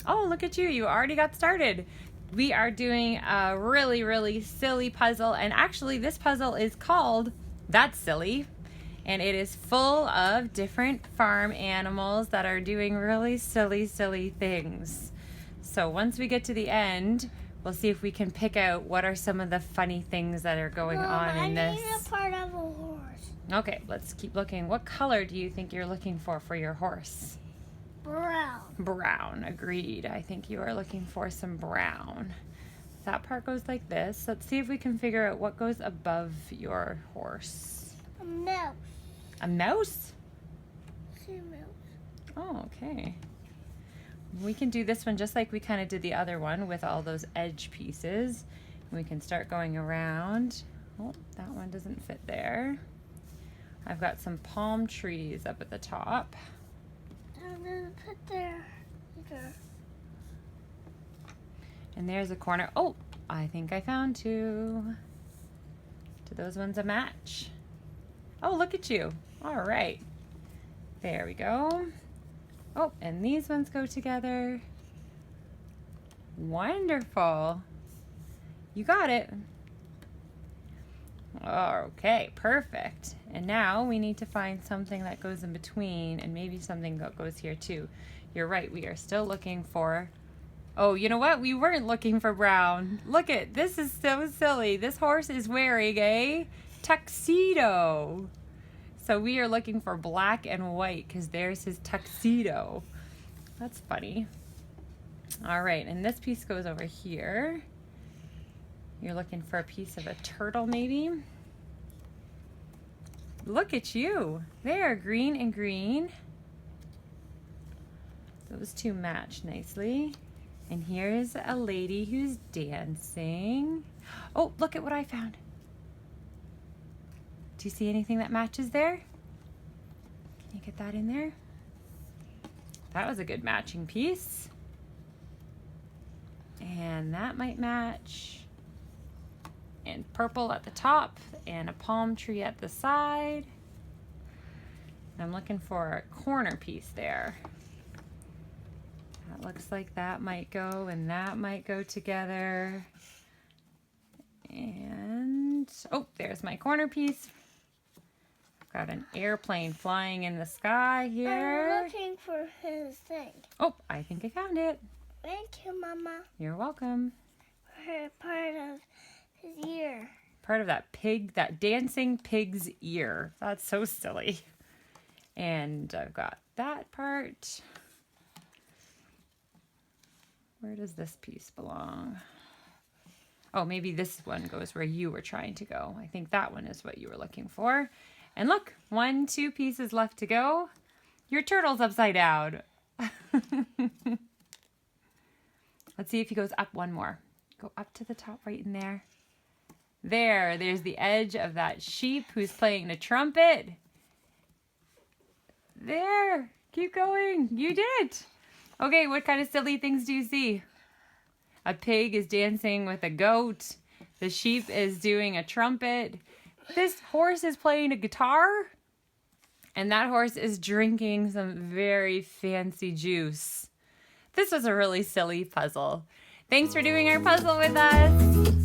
Oh, look at you. You already got started. We are doing a really, really silly puzzle. And actually, this puzzle is called That's Silly. And it is full of different farm animals that are doing really silly, silly things. So once we get to the end, we'll see if we can pick out what are some of the funny things that are going on in this. I need a part of a horse. Okay, let's keep looking. What color do you think you're looking for your horse? Brown. Brown, agreed. I think you are looking for some brown. That part goes like this. Let's see if we can figure out what goes above your horse. A mouse. A mouse? See a mouse. Oh, okay. We can do this one just like we kind of did the other one with all those edge pieces. We can start going around. Oh, that one doesn't fit there. I've got some palm trees up at the top. I'm gonna put there. And there's a corner. Oh, I think I found two. Do those ones a match? Oh, look at you. All right. There we go. Oh, and these ones go together. Wonderful. You got it. Okay, perfect. And now we need to find something that goes in between and maybe something that goes here too. You're right, we are still looking for... Oh, you know what? We weren't looking for brown. Look at, this is so silly. This horse is wearing a tuxedo. So we are looking for black and white because there's his tuxedo. That's funny. All right, and this piece goes over here. You're looking for a piece of a turtle maybe. Look at you. They are green and green. Those two match nicely. And here's a lady who's dancing. Oh, look at what I found. Do you see anything that matches there? Can you get that in there? That was a good matching piece. And that might match. And purple at the top and a palm tree at the side. I'm looking for a corner piece there. That looks like that might go and that might go together. And, oh, there's my corner piece. Got an airplane flying in the sky here. I'm looking for his thing. Oh, I think I found it. Thank you, Mama. You're welcome. For part of his ear. Part of that pig, that dancing pig's ear. That's so silly. And I've got that part. Where does this piece belong? Oh, maybe this one goes where you were trying to go. I think that one is what you were looking for. And look, 1, 2 pieces left to go. Your turtle's upside down. Let's see if he goes up one more. Go up to the top right in there. There's the edge of that sheep who's playing the trumpet. There, keep going. You did it. Okay, what kind of silly things do you see? A pig is dancing with a goat. The sheep is doing a trumpet. This horse is playing a guitar. And that horse is drinking some very fancy juice. This was a really silly puzzle. Thanks for doing our puzzle with us.